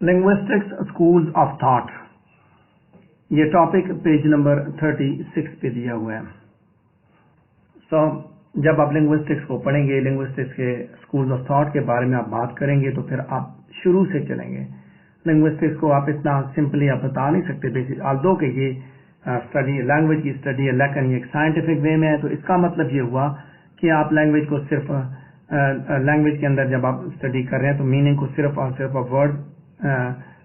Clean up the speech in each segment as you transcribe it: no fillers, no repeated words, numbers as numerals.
Linguistics schools of thought, یہ topic page number 36 پہ دیا ہوا ہے. سو جب آپ لنگوسٹکس کو پڑھیں گے، لنگوسٹکس کے اسکولز آف تھاٹ کے بارے میں آپ بات کریں گے، تو پھر آپ شروع سے چلیں گے. لنگوسٹکس کو آپ اتنا سمپلی آپ بتا نہیں سکتے بیسک، آلدو کہ یہ اسٹڈی لینگویج کی اسٹڈی ہے، لیکن یہ ایک سائنٹیفک وے میں ہے. تو اس کا مطلب یہ ہوا کہ آپ لینگویج کو صرف لینگویج کے اندر جب آپ اسٹڈی کر رہے ہیں تو میننگ کو صرف اور صرف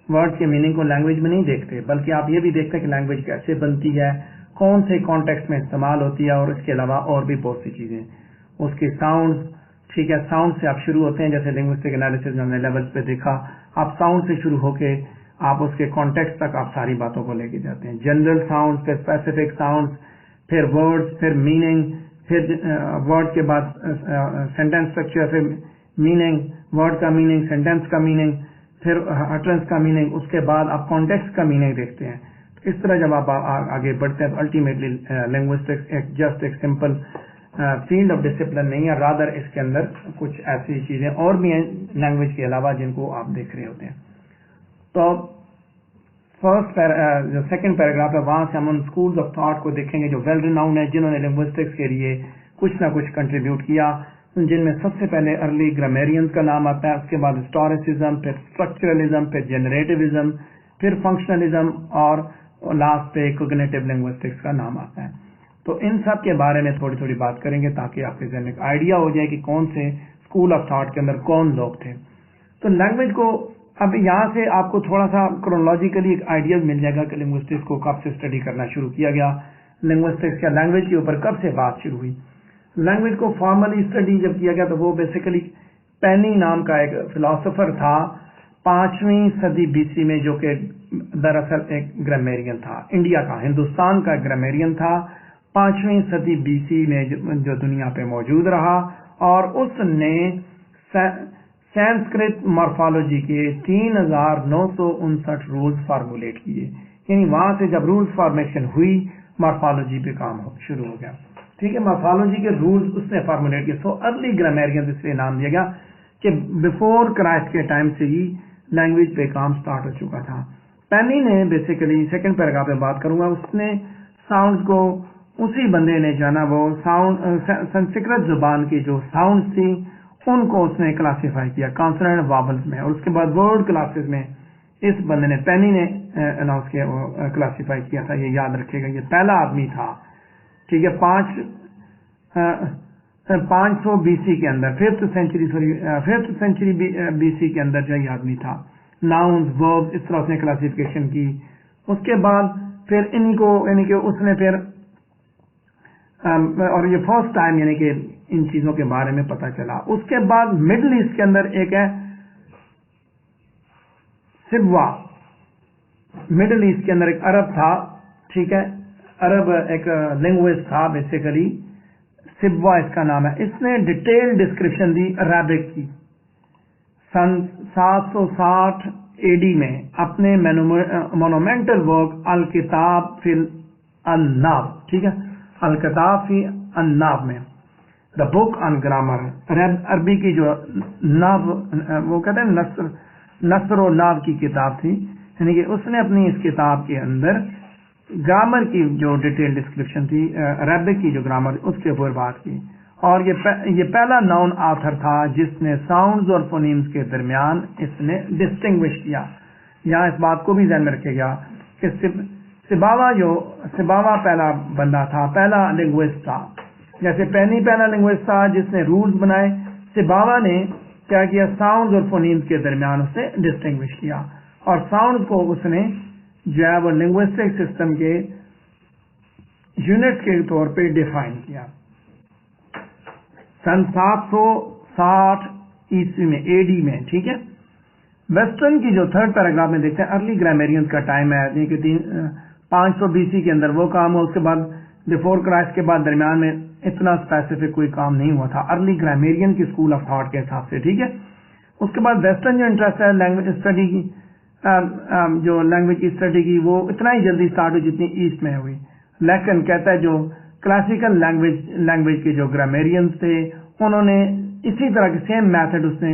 ورڈ کے میننگ کو لینگویج میں نہیں دیکھتے، بلکہ آپ یہ بھی دیکھتے ہیں کہ لینگویج کیسے بنتی ہے، کون سے کانٹیکسٹ میں استعمال ہوتی ہے، اور اس کے علاوہ اور بھی بہت سی چیزیں. اس کے ساؤنڈ، ٹھیک ہے، ساؤنڈ سے آپ شروع ہوتے ہیں، جیسے لنگوسٹک انالیسس میں ہم نے لیولز پہ دیکھا. آپ ساؤنڈ سے شروع ہو کے آپ اس کے کانٹیکسٹ تک آپ ساری باتوں کو لے کے جاتے ہیں. جنرل ساؤنڈ، پھر اسپیسیفک ساؤنڈ، پھر ورڈز، پھر میننگ، پھر ورڈ کے بعد سینٹینس اسٹرکچر، پھر میننگ، ورڈ کا میننگ، سینٹینس کا میننگ، پھر اٹرنس کا میننگ، اس کے بعد آپ کانٹیکسٹ کا میننگ دیکھتے ہیں. اس طرح جب آپ آگے بڑھتے ہیں تو الٹیمیٹلی لنگوسٹکس جسٹ ایک سمپل فیلڈ آف ڈسپلن نہیں ہے، رادر اس کے اندر کچھ ایسی چیزیں اور بھی ہیں لینگویج کے علاوہ جن کو آپ دیکھ رہے ہوتے ہیں. تو فرسٹ جو سیکنڈ پیراگراف ہے، وہاں سے ہم ان اسکولز آف تھاٹ کو دیکھیں گے جو ویل ریناؤنڈ ہے، جنہوں نے لنگوسٹکس کے لیے کچھ نہ کچھ کنٹریبیوٹ کیا، جن میں سب سے پہلے ارلی گرامیرینز کا نام آتا ہے، اس کے بعد ہسٹوریسزم، پھر اسٹرکچرلزم، پھر جنریٹیوزم، پھر فنکشنلزم، اور لاسٹ پہ کوگنیٹو لنگوسٹکس کا نام آتا ہے. تو ان سب کے بارے میں تھوڑی تھوڑی بات کریں گے تاکہ آپ کے ذہن میں ایک آئیڈیا ہو جائے کہ کون سے اسکول آف تھاٹ کے اندر کون لوگ تھے. تو لینگویج کو اب یہاں سے آپ کو تھوڑا سا کرونالوجیکلی ایک آئیڈیا مل جائے گا کہ لنگوسٹکس کو کب سے اسٹڈی کرنا شروع کیا گیا، لنگوسٹکس یا لینگویج کے اوپر کب سے بات شروع ہوئی. لینگویج کو فارملی اسٹڈی جب کیا گیا تو وہ بیسیکلی پینی نام کا ایک فلاسفر تھا 5ویں صدی بی سی میں، جو کہ دراصل ایک گرامیرین تھا، انڈیا کا، ہندوستان کا گرامیرین تھا. 5ویں صدی بی سی میں جو دنیا پہ موجود رہا، اور اس نے سنسکرت مارفالوجی کے 3959 رولز فارمولیٹ کیے. یعنی وہاں سے جب رولز فارمیشن ہوئی، مارفالوجی پہ کام شروع ہو گیا. ٹھیک ہے، مارفالوجی کے رولز اس نے فارمولیٹ کیے. سو ارلی گرامیرین اس لیے نام دیا گیا کہ بیفور کرائسٹ کے ٹائم سے ہی لینگویج پہ کام سٹارٹ ہو چکا تھا. پینی نے بیسیکلی سیکنڈ پیراگراف میں بات کروں گا، اس نے ساؤنڈ کو، اسی بندے نے جو ہے نا وہ ساؤنڈ سنسکرت زبان کی جو ساؤنڈ تھی ان کو اس نے کلاسیفائی کیا کانسوننٹ واولز میں، اور اس کے بعد ورڈ کلاسز میں اس بندے نے، پینی نے اناؤنس کیا، کلاسیفائی کیا تھا. یہ یاد رکھے گا، یہ پہلا آدمی تھا. ٹھیک ہے، 500 بی سی کے اندر، 5th سینچری بی سی کے اندر جو یہ آدمی تھا. ناؤنز، وربز، اس طرح اس نے کلاسیفیکیشن کی. اس کے بعد پھر انہی کو، یعنی کہ اس نے پھر اور یہ فرسٹ ٹائم یعنی کہ ان چیزوں کے بارے میں پتہ چلا. اس کے بعد مڈل ایسٹ کے اندر ایک ہے سبوا، مڈل ایسٹ کے اندر ایک عرب تھا. ٹھیک ہے، عرب ایک لینگویج تھا بیسیکلی، سبوا اس کا نام ہے. اس نے ڈیٹیل ڈسکرپشن دی عربک کی سن 760 اے ڈی میں اپنے مونومنٹل ورک الکتاب فی الناب. ٹھیک ہے، الکتاب فی الناب میں، دا بک آن گرامر، عربی کی جو ناب، وہ کہتے ہیں نثر و ناب کی کتاب تھی. یعنی کہ اس نے اپنی اس کتاب کے اندر گرامر کی جو ڈیٹیل ڈسکرپشن تھی، عربک کی جو گرامر، اس کے اوپر بات کی. اور یہ پہلا ناؤن آتھر تھا جس نے ساؤنڈز اور فونیمز کے درمیان اس نے ڈسٹنگوش کیا. یہاں اس بات کو بھی ذہن میں رکھے گا کہ سباوا پہلا بندہ تھا، پہلا لنگوسٹ تھا. جیسے پینی پہلا لنگوسٹ تھا جس نے رولز بنائے، سباوا نے کیا کیا، ساؤنڈز اور فونیمز کے درمیان اس نے ڈسٹنگوش کیا، اور ساؤنڈ کو اس نے جو ہے وہ لنگوسٹک سسٹم کے یونٹ کے طور پہ ڈیفائن کیا. سن 760 عیسوی میں، اے ڈی میں. ٹھیک ہے، ویسٹرن کی جو تھرڈ پیراگراف میں دیکھتے ہیں ارلی گرامیرینز کا ٹائم ہے، یعنی کہ 500 بی سی کے اندر وہ کام ہوا. اس کے بعد بیفور کرائسٹ کے بعد درمیان میں اتنا اسپیسیفک کوئی کام نہیں ہوا تھا ارلی گرامیرین کی اسکول آف تھاٹ کے حساب سے. ٹھیک ہے، اس کے بعد ویسٹرن جو انٹرسٹ ہے لینگویج اسٹڈی کی، جو لینگویج کی اسٹڈی کی، وہ اتنا ہی جلدی اسٹارٹ ہوئی جتنی ایسٹ میں ہوئی. لیکن کہتا ہے جو کلاسیکل لینگویج کے جو گرامیرینز تھے انہوں نے اسی طرح کے سیم میتھڈ اس نے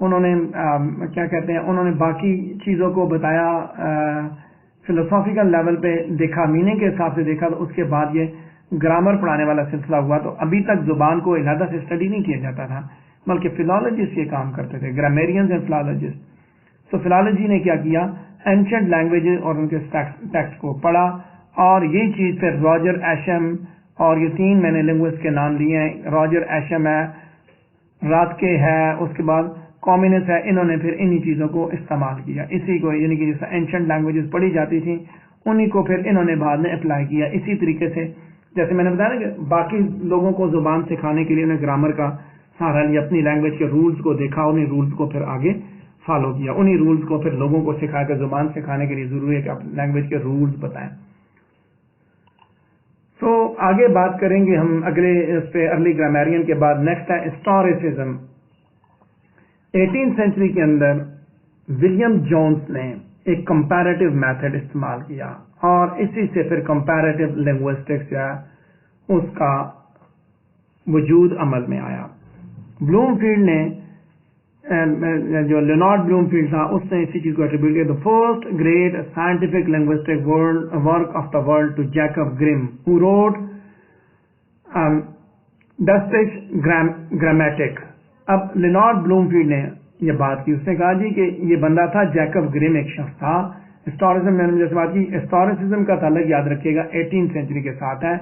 انہوں نے کیا کہتے ہیں انہوں نے باقی چیزوں کو بتایا فلسافیکل لیول پہ دیکھا, میننگ کے حساب سے دیکھا, تو اس کے بعد یہ گرامر پڑھانے والا سلسلہ ہوا. تو ابھی تک زبان کو علیحدہ سے اسٹڈی نہیں کیا جاتا تھا بلکہ فلالوجسٹ یہ کام کرتے تھے, گرامیرینز اینڈ فلالوجسٹ. تو فلالوجی نے کیا کیا, اینشنٹ لینگویجز اور ان کے ٹیکسٹ کو پڑھا, اور یہ چیز پھر راجر ایشم, اور یہ 3 میں نے لنگوسٹ کے نام لیے ہیں, راجر ایشم ہے, راتکے ہے, اس کے بعد کامنس ہے, انہوں نے پھر انہی چیزوں کو استعمال کیا, اسی کو یعنی کہ جیسے اینشنٹ لینگویجز پڑھی جاتی تھیں انہی کو پھر انہوں نے بعد میں اپلائی کیا. اسی طریقے سے جیسے میں نے بتایا نا کہ باقی لوگوں کو زبان سکھانے کے لیے انہیں گرامر کا سہارا لیا, اپنی لینگویج کے رولز کو دیکھا, انہیں رولز کو پھر آگے فالو کیا, انہی رولز کو پھر لوگوں کو سکھایا کہ زبان سکھانے کے لیے ضروری ہے کہ آپ لینگویج کے رولز بتائیں. تو آگے بات کریں گے ہم اگلے اس پہ ارلی گرامیرین کے بعد. نیکسٹ ہے ہسٹوریسزم. 18 سینچری کے اندر ولیم جونز نے ایک کمپیریٹیو میتھڈ استعمال کیا, اور اسی سے پھر کمپیریٹیو لنگوسٹکس یا اس کا وجود عمل میں آیا. بلوم فیلڈ نے جو لینارڈ بلوم فیلڈ تھا اس نے اسی چیز کو ایٹریبیوٹ کیا, the first great scientific linguistic work of the world to Jacob Grimm, who wrote Dutch Grammatic. اب لینارڈ بلوم فیلڈ نے یہ بات کی, اس نے کہا جی کہ یہ بندہ تھا جیکب گرم, ایک شخص تھا. ہسٹوریسزم میں نے جیسے بات کی, ہسٹوریسزم کا تعلق یاد رکھیے گا 18 سینچری کے ساتھ ہے.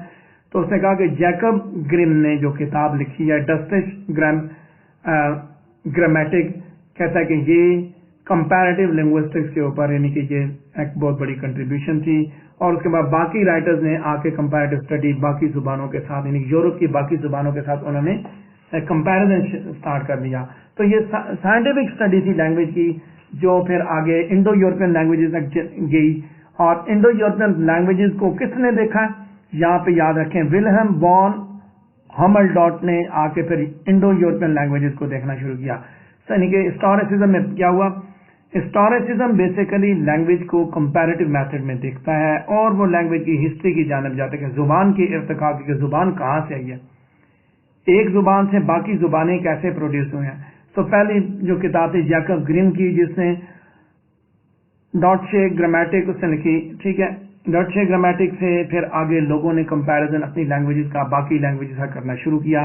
تو اس نے کہا کہ جیکب گرم نے جو کتاب لکھی ہے ڈچ گرامیٹک, کہتا ہے کہ یہ کمپیریٹیو لنگوسٹکس کے اوپر یعنی کہ یہ ایک بہت بڑی کنٹریبیوشن تھی. اور اس کے بعد باقی رائٹرز نے آ کے کمپیریٹیو اسٹڈی باقی زبانوں کے ساتھ یعنی یورپ کی باقی زبانوں کے ساتھ انہوں نے کمپیریزن اسٹارٹ کر دیا. تو یہ سائنٹیفک اسٹڈی تھی لینگویج کی جو پھر آگے انڈو یورپین لینگویجز تک گئی. اور انڈو یورپین لینگویجز کو کس نے دیکھا, یہاں پہ یاد رکھیں ولہم وان ہملڈاٹ نے آ کے پھر انڈو یورپین لینگویجز کو دیکھنا شروع کیا. یعنی کہ ہسٹوریسزم میں کیا ہوا, ہسٹوریسزم بیسیکلی لینگویج کو کمپیریٹیو میتھڈ میں دیکھتا ہے اور وہ لینگویج کی ہسٹری کی جانب جاتا ہے کہ زبان کی ارتقا کی, کہ زبان کہاں سے آئی ہے, ایک زبان سے باقی زبانیں کیسے پروڈیوس ہوئی ہیں. تو پہلی جو کتاب تھی جیکب گرم کی جس نے ڈاٹشے گرامیٹک اس نے لکھی, ٹھیک ہے. ڈاٹشے گرامیٹک سے پھر آگے لوگوں نے کمپیریزن اپنی لینگویجز کا باقی لینگویجز کا کرنا شروع کیا.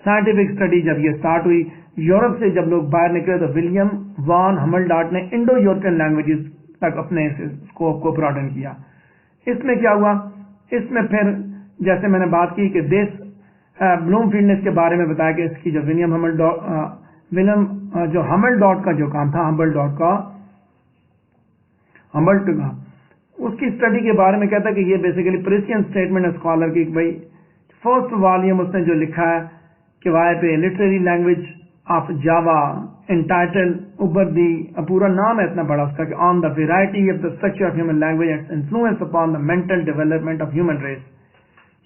سائنٹیفک اسٹڈی جب یہ سٹارٹ ہوئی, یورپ سے جب لوگ باہر نکلے تو ولیم وان ہملڈاٹ نے انڈو یورپین لینگویجز تک اپنے اسکوپ کو براڈن کیا. اس میں کیا ہوا, اس میں پھر جیسے میں نے بات کی کہ بلوم فیلڈ نے اس کے بارے میں بتایا کہ اس کی جو ولیم جو ہملڈاٹ کا جو کام تھا, ہمبلڈاٹ کا اس کی اسٹڈی کے بارے میں کہتا ہے کہ یہ بیسیکلی پریسین اسٹیٹمنٹ اسکالر کی, بھائی فرسٹ والیوم اس نے جو لکھا ہے کہ وائے پہ literary language of Java entitled اوبر دی, پورا نام ہے اتنا بڑا اس کا, کہ on the variety of the structure of human language and influence upon the mental development of human race.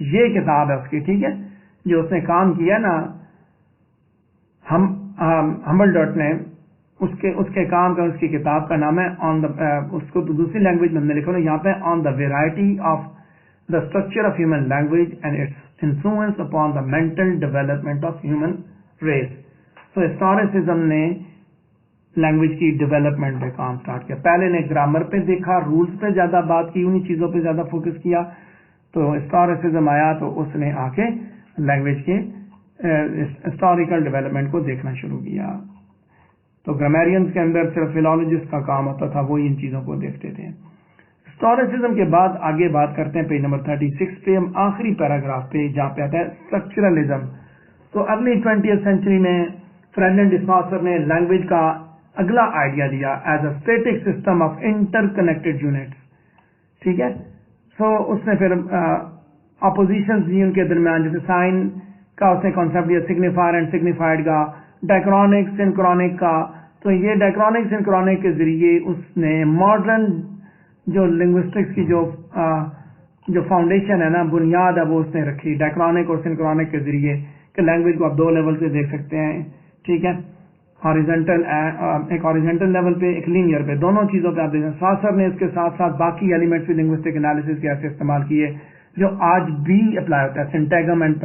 یہ کتاب ہے اس کی, ٹھیک ہے, جو اس نے کام کیا نا ہمبلڈاٹ نے, اس کے کام کا, اس کی کتاب کا نام ہے آن دا, اس کو دوسری لینگویج میں ہم نے لکھا یہاں پہ on the variety of the structure of human language and its influence upon the mental development of human race. تو ہسٹوریسزم نے لینگویج کی ڈیولپمنٹ پہ کام سٹارٹ کیا. پہلے نے گرامر پہ دیکھا, رولز پہ زیادہ بات کی, انہی چیزوں پہ زیادہ فوکس کیا. تو ہسٹوریسزم آیا تو اس نے آ کے لینگویج کے ہسٹوریکل ڈیولپمنٹ کو دیکھنا شروع کیا. تو گرامیرینز کے اندر صرف فلالوجسٹ کا کام ہوتا تھا, وہ ان چیزوں کو دیکھتے تھے. ہسٹوریسزم کے بعد آگے بات کرتے ہیں پیج نمبر 36 پہ, ہم آخری پیراگراف پہ جہاں پہ آتا ہے اسٹرکچرلزم. تو ارلی 20th سینچری میں فرینڈ ڈسماسر نے لینگویج کا اگلا آئیڈیا دیا as a static system of interconnected units, ٹھیک ہے. سو اس نے پھر اپوزیشن دی ان کے درمیان, جیسے سائن کا اس نے کانسیپٹ دیا, سگنیفائر اینڈ سگنیفائڈ کا, ڈائیکرونک سنکرونک کا. تو یہ ڈائیکرونک سنکرونک کے ذریعے اس نے ماڈرن جو لنگوسٹکس کی جو فاؤنڈیشن ہے نا, بنیاد ہے, وہ اس نے رکھی ڈائیکرونک اور سنکرونک کے ذریعے, کہ لینگویج کو آپ 2 لیول سے دیکھ سکتے ہیں, ٹھیک ہے, ہاریزنٹل, ایک ہاریزنٹل لیول پہ, ایک لینئر پہ, دونوں چیزوں پہ آپ دیکھ سکتے ہیں. ساسر نے اس کے ساتھ ساتھ باقی ایلیمنٹس بھی لنگوسٹک انالیسس کے ایسے استعمال کیے جو آج بھی اپلائی ہوتا ہے, سنٹیگم and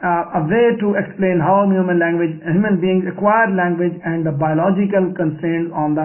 a way to explain how human beings acquire language and the biological constraints on the।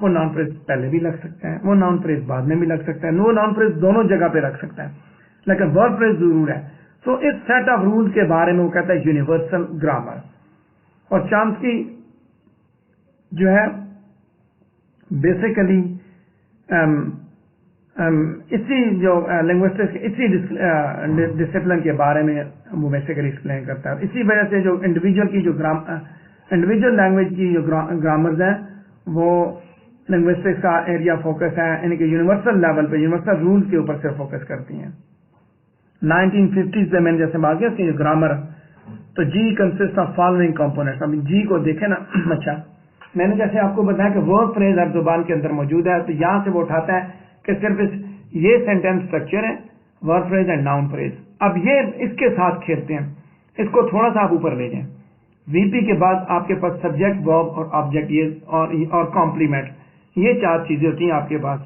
وہ ناؤن فریز پہلے بھی لگ سکتا ہے, وہ ناؤن فریز بعد میں بھی لگ سکتا ہے, وہ ناؤن فریز دونوں جگہ پہ رکھ سکتا ہے, لیکن ورب فریز ضرور ہے. تو اس سیٹ آف رولز کے بارے میں وہ کہتا ہے یونیورسل گرامر. اور چامسکی جو ہے بیسیکلی اسی جو لنگوسٹکس اسی ڈسپلن کے بارے میں وہ بیسیکلی ایکسپلین کرتا ہے. اسی وجہ سے جو انڈیویجول کی جو انڈیویجول لینگویج کی جو گرامرز ہیں وہ لنگوسٹکس کا ایریا فوکس ہے, یعنی کہ یونیورسل لیول پہ یونیورسل رولز کے اوپر سے فوکس کرتی ہیں. 1950s میں نے جیسے بات کیا اس کی جو گرامر, تو جی کنسسٹ آف فالوئنگ کمپوننٹس. اب جی کو دیکھیں نا, اچھا میں نے جیسے آپ کو بتایا کہ ورب فریز ہر زبان کے اندر موجود ہے, تو یہاں سے وہ اٹھاتا ہے کہ صرف یہ سینٹینس اسٹرکچر ہے, ورب فریز اینڈ ناؤن فریز. اب یہ اس کے ساتھ کھیلتے ہیں, اس کو تھوڑا سا آپ اوپر لے جائیں. وی پی کے بعد آپ کے پاس سبجیکٹ ورب اور آبجیکٹ یہ اور کمپلیمنٹ, یہ چار چیزیں ہوتی ہیں آپ کے پاس.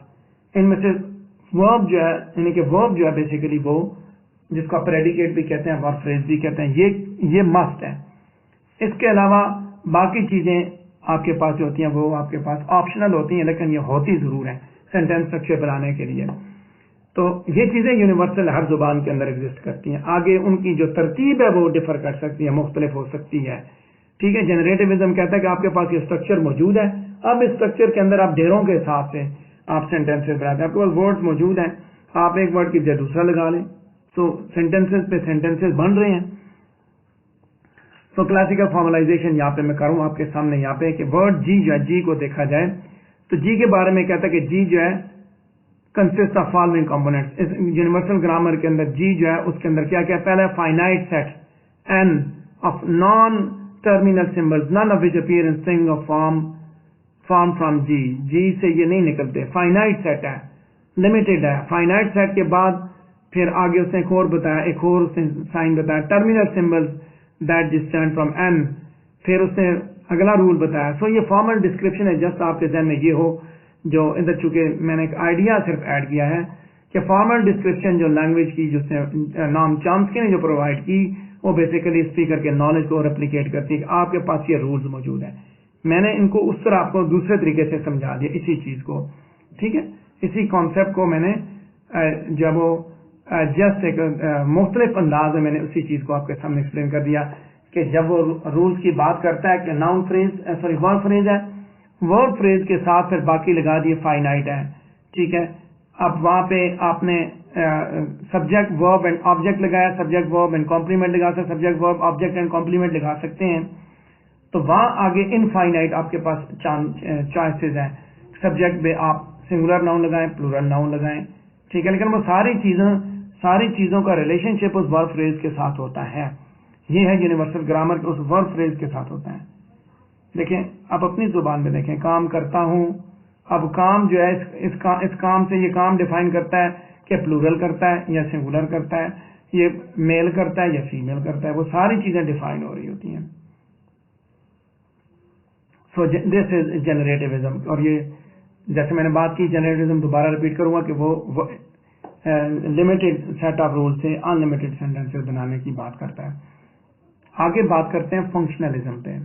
ان میں سے ورب جو ہے, یعنی کہ ورب جو ہے بیسیکلی وہ جس کو پریڈیکیٹ بھی کہتے ہیں, ورب فریز بھی کہتے ہیں, یہ مسٹ ہے. اس کے علاوہ باقی چیزیں آپ کے پاس جو ہوتی ہیں وہ آپ کے پاس آپشنل ہوتی ہیں, لیکن یہ ہوتی ضرور ہیں سینٹینس اسٹرکچر بنانے کے لیے. تو یہ چیزیں یونیورسل ہر زبان کے اندر ایگزسٹ کرتی ہیں. آگے ان کی جو ترتیب ہے وہ ڈفر کر سکتی ہے, مختلف ہو سکتی ہے. ٹھیک ہے, جنریٹیوزم کہتا ہے کہ آپ کے پاس یہ اسٹرکچر موجود ہے, اب اس اسٹرکچر کے اندر آپ ڈھیروں کے حساب سے آپ سینٹینسز بناتے ہیں. آپ کے پاس ورڈ موجود ہیں, آپ ایک ورڈ کی جگہ دوسرا لگا لیں, تو سینٹینسز پہ سینٹینسز بن رہے ہیں. تو کلاسیکل فارملائزیشن یہاں پہ میں کروں آپ کے سامنے یہاں پہ کہ ورڈ جی جو ہے, جی کو دیکھا جائے تو جی کے بارے میں کہتا ہے کہ جی جو ہے کنسسٹ آف فالوئنگ کمپوننٹس. اس یونیورسل گرامر کے اندر جی جو ہے اس کے اندر کیا کیا, پہلا finite set N of non terminal symbols none of which appear in string of form from G. G سے یہ نہیں نکلتے, فائنائٹ سیٹ ہے, لمیٹڈ ہے. فائنائٹ سیٹ کے بعد پھر آگے اس نے ایک اور بتایا, ایک اور اس نے سائن بتایا, terminal symbols that distinct from N. پھر اس نے اگلا رول بتایا. سو یہ فارمل ڈسکرپشن ہے, جسٹ آپ کے ذہن میں یہ ہو, جو ادھر چونکہ میں نے ایک آئیڈیا صرف ایڈ کیا ہے کہ فارمل ڈسکرپشن جو لینگویج کی جس نے نام چامسکی نے جو پرووائڈ کی وہ بیسیکلی اسپیکر کے نالج کو ریپلیکیٹ کرتی ہے کہ آپ کے پاس یہ رولز موجود ہیں. میں نے ان کو اس طرح آپ کو دوسرے طریقے سے سمجھا دیا اسی چیز کو. ٹھیک ہے, اسی کانسیپٹ کو میں نے جب وہ جسٹ ایک مختلف انداز میں میں نے اسی چیز کو آپ کے سامنے ایکسپلین کر دیا کہ جب وہ رولز کی بات کرتا ہے کہ ناؤن فریز ورب فریز ہے, ورب فریز کے ساتھ پھر باقی لگا دیے فائنائٹ ہے. ٹھیک ہے, اب وہاں پہ آپ نے سبجیکٹ ورب اینڈ آبجیکٹ لگایا, سبجیکٹ ورب اینڈ کمپلیمنٹ لگا سکتے, سبجیکٹ ورب آبجیکٹ اینڈ کمپلیمنٹ لگا سکتے ہیں. تو وہاں آگے انفائنائٹ آپ کے پاس چوائسیز ہیں. سبجیکٹ پہ آپ سنگولر ناؤن لگائیں, پلورل ناؤن لگائیں. ٹھیک ہے, لیکن وہ ساری چیزوں کا ریلیشن شپ اس ورب فریز کے ساتھ ہوتا ہے. یہ ہے یونیورسل گرامر کے اس ورب فریز کے ساتھ ہوتا ہے. دیکھیں آپ اپنی زبان میں دیکھیں, کام کرتا ہوں, اب کام جو ہے اس کام سے یہ کام ڈیفائن کرتا ہے کہ پلورل کرتا ہے یا سنگولر کرتا ہے, یہ میل کرتا ہے یا فیمیل کرتا ہے, وہ ساری چیزیں ڈیفائن ہو رہی ہوتی ہیں. سو دس از جنریٹیوزم. اور یہ جیسے میں نے بات کی جنریٹیوزم دوبارہ ریپیٹ کروں گا کہ وہ لمیٹڈ سیٹ آف رول سے ان لمیٹڈ سینٹینسز بنانے کی بات کرتا ہے. آگے بات کرتے ہیں فنکشنلزم پہ.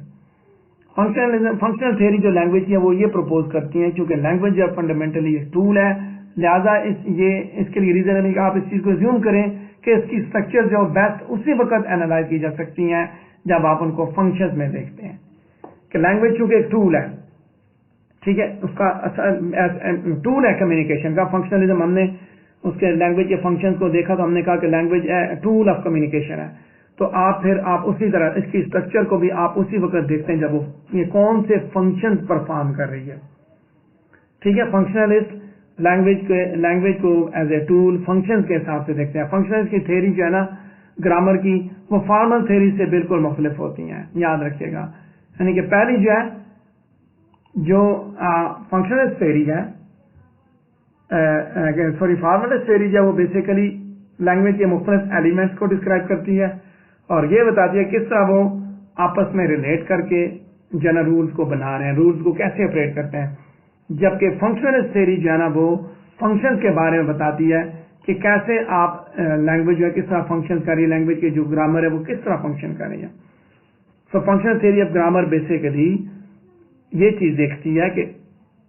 فنکشنل تھیوری جو لینگویج کی ہے وہ یہ پروپوز کرتی ہیں کیونکہ لینگویج جو فنڈامنٹلی ایک ٹول ہے, لہٰذا اس کے لیے ریزن ہے کہ آپ اس چیز کو زیوم کریں کہ اس کی اسٹرکچر جو بیسٹ اسی وقت اینالائز کی جا سکتی ہیں جب آپ ان کو فنکشنز میں دیکھتے ہیں کہ لینگویج چونکہ ایک ٹول ہے. ٹھیک ہے, اس کا ٹول ہے کمیونیکیشن کا. فنکشنلزم ہم نے اس کے لینگویج کے فنکشنز کو دیکھا تو ہم نے کہا کہ لینگویج ٹول آف کمیونیکیشن ہے. تو آپ اسی طرح اس کی اسٹرکچر کو بھی آپ اسی وقت دیکھتے ہیں جب وہ یہ کون سے فنکشنز پرفارم کر رہی ہے. ٹھیک ہے, فنکشنلسٹ لینگویج کو ایز اے ٹول فنکشنز کے حساب سے دیکھتے ہیں. فنکشنلسٹ کی تھیوری جو ہے نا گرامر کی, وہ فارمل تھیوری سے بالکل مختلف ہوتی ہیں, یاد رکھیے گا. یعنی کہ پہلی جو ہے جو فنکشنلسٹ تھیوری ہے, فارملسٹ تھیوری جو ہے وہ بیسیکلی لینگویج کے مختلف ایلیمنٹس کو ڈسکرائب کرتی ہے اور یہ بتاتی ہے کس طرح وہ آپس میں ریلیٹ کر کے جنرل رولز کو بنا رہے ہیں, رولز کو کیسے آپریٹ کرتے ہیں. جبکہ فنکشنلسٹ تھیوری جو ہے نا وہ فنکشنز کے بارے میں بتاتی ہے کہ کیسے آپ لینگویج جو ہے کس طرح فنکشن کر رہی ہے, لینگویج کے جو گرامر ہے وہ کس طرح فنکشن کر رہی ہے. So functional theory of grammar basically یہ چیز دیکھتی ہے کہ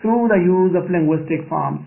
through the use of linguistic forms.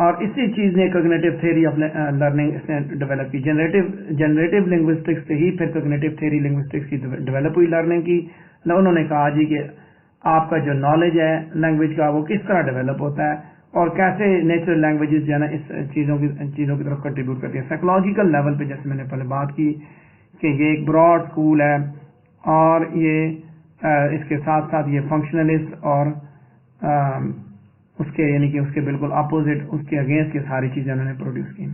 اور اسی چیز نے کوگنیٹو تھیوری آف لرننگ اس نے ڈیولپ کی. جنریٹو لنگوسٹکس سے ہی پھر کوگنیٹو تھیوری لنگوسٹکس کی ڈیولپ ہوئی لرننگ کی. انہوں نے کہا جی کہ آپ کا جو نالج ہے لینگویج کا وہ کس طرح ڈیولپ ہوتا ہے اور کیسے نیچرل لینگویجز جو ہے نا اس چیزوں کی طرف کنٹریبیوٹ کرتی ہیں. سائیکولوجیکل لیول پہ جیسے میں نے پہلے بات کی کہ یہ ایک براڈ اسکول ہے اور یہ اس کے ساتھ ساتھ یہ فنکشنلسٹ اور اس کے یعنی کہ اس کے بالکل اپوزٹ اس کے اگینسٹ یہ ساری چیزیں انہوں نے پروڈیوس کی.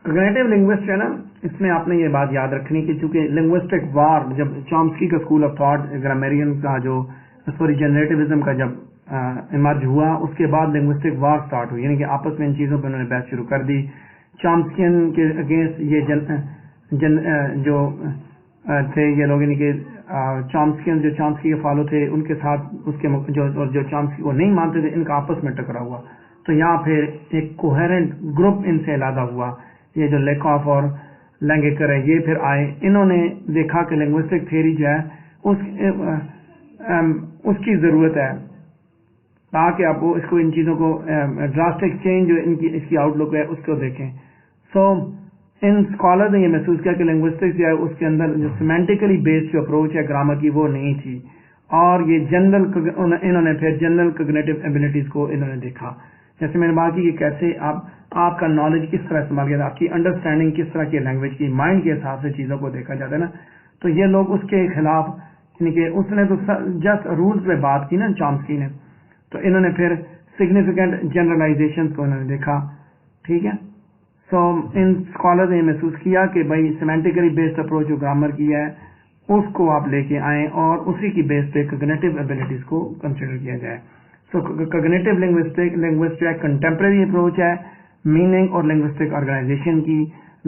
کوگنیٹو لنگوسٹ ہے نا اس میں آپ نے یہ بات یاد رکھنی کہ چونکہ لنگوسٹک وار جب چامسکی کا اسکول آف تھاٹ گرامیرین کا جو جنریٹیوزم کا جب ایمرج ہوا اس کے بعد لنگوسٹک وار سٹارٹ ہوئی یعنی کہ آپس میں ان چیزوں پہ انہوں نے بحث شروع کر دی. چامسکین کے اگینسٹ یہ جو تھے یہ لوگ یعنی کہ چامسکین جو چامسکی کے فالو تھے ان کے ساتھ اس کے جو چامسکی کو نہیں مانتے تھے ان کا آپس میں ٹکرا ہوا. تو یہاں پھر ایک کوہرنٹ گروپ ان سے علیحدہ ہوا. یہ جو لیک آف اور لینگیکر ہے یہ پھر آئے. انہوں نے دیکھا کہ لنگوسٹک تھیوری جو ہے اس کی ضرورت ہے تاکہ آپ اس کو ان چیزوں کو ڈراسٹک چینج جو اس کی آؤٹ لک ہے اس کو دیکھیں. سو ان اسکالر نے یہ محسوس کیا کہ لنگوسٹکس جو ہے اس کے اندر جو سیمینٹیکلی بیسڈ جو اپروچ ہے گرامر کی وہ نہیں تھی اور یہ جنرل انہوں نے پھر جنرل کوگنیٹو ایبلٹیز کو انہوں نے دیکھا. جیسے میں نے بات کی کہ کیسے آپ کا نالج کس طرح استعمال کیا جاتا ہے آپ کی انڈرسٹینڈنگ کس طرح کی لینگویج کی مائنڈ کے حساب سے چیزوں کو دیکھا جاتا ہے نا. تو یہ لوگ اس کے خلاف یعنی کہ اس نے تو جسٹ رولز پہ بات کی نا چامسکی نے تو انہوں نے پھر سگنیفیکینٹ جنرلائزیشن کو انہوں نے دیکھا. ٹھیک ہے. سو ان اسکالر نے محسوس کیا کہ بھائی سیمینٹیکلی بیسڈ اپروچ جو گرامر کی ہے اس کو آپ لے کے آئیں اور اسی کی بیس پہ کوگنیٹو ایبلٹیز کو کنسیڈر کیا جائے. سو کوگنیٹو لنگوسٹ ایک کنٹمپریری اپروچ ہے میننگ اور لنگوسٹک آرگنائزیشن کی,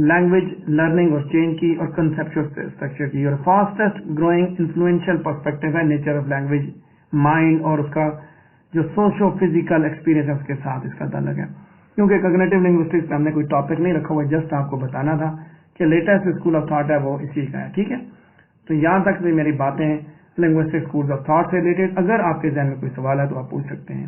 لینگویج لرننگ اور چینج کی اور کنسیپچل اسٹرکچر کی, اور فاسٹسٹ گروئنگ انفلوئنشل پرسپیکٹو ہے نیچر آف لینگویج مائنڈ اور اس کا جو سوشو فزیکل ایکسپیرینس ہے اس کے ساتھ اس کا تعلق ہے. کیونکہ کوگنیٹو لنگوسٹکس پہ ہم نے کوئی ٹاپک نہیں رکھا ہوا جسٹ آپ کو بتانا تھا کہ لیٹسٹ اسکول آف تھاٹ ہے وہ اسی کا ہے. ٹھیک ہے. تو یہاں تک بھی میری باتیں لنگوسٹک اسکول آف تھاٹ سے ریلیٹڈ. اگر آپ کے ذہن میں کوئی سوال ہے تو آپ پوچھ سکتے ہیں.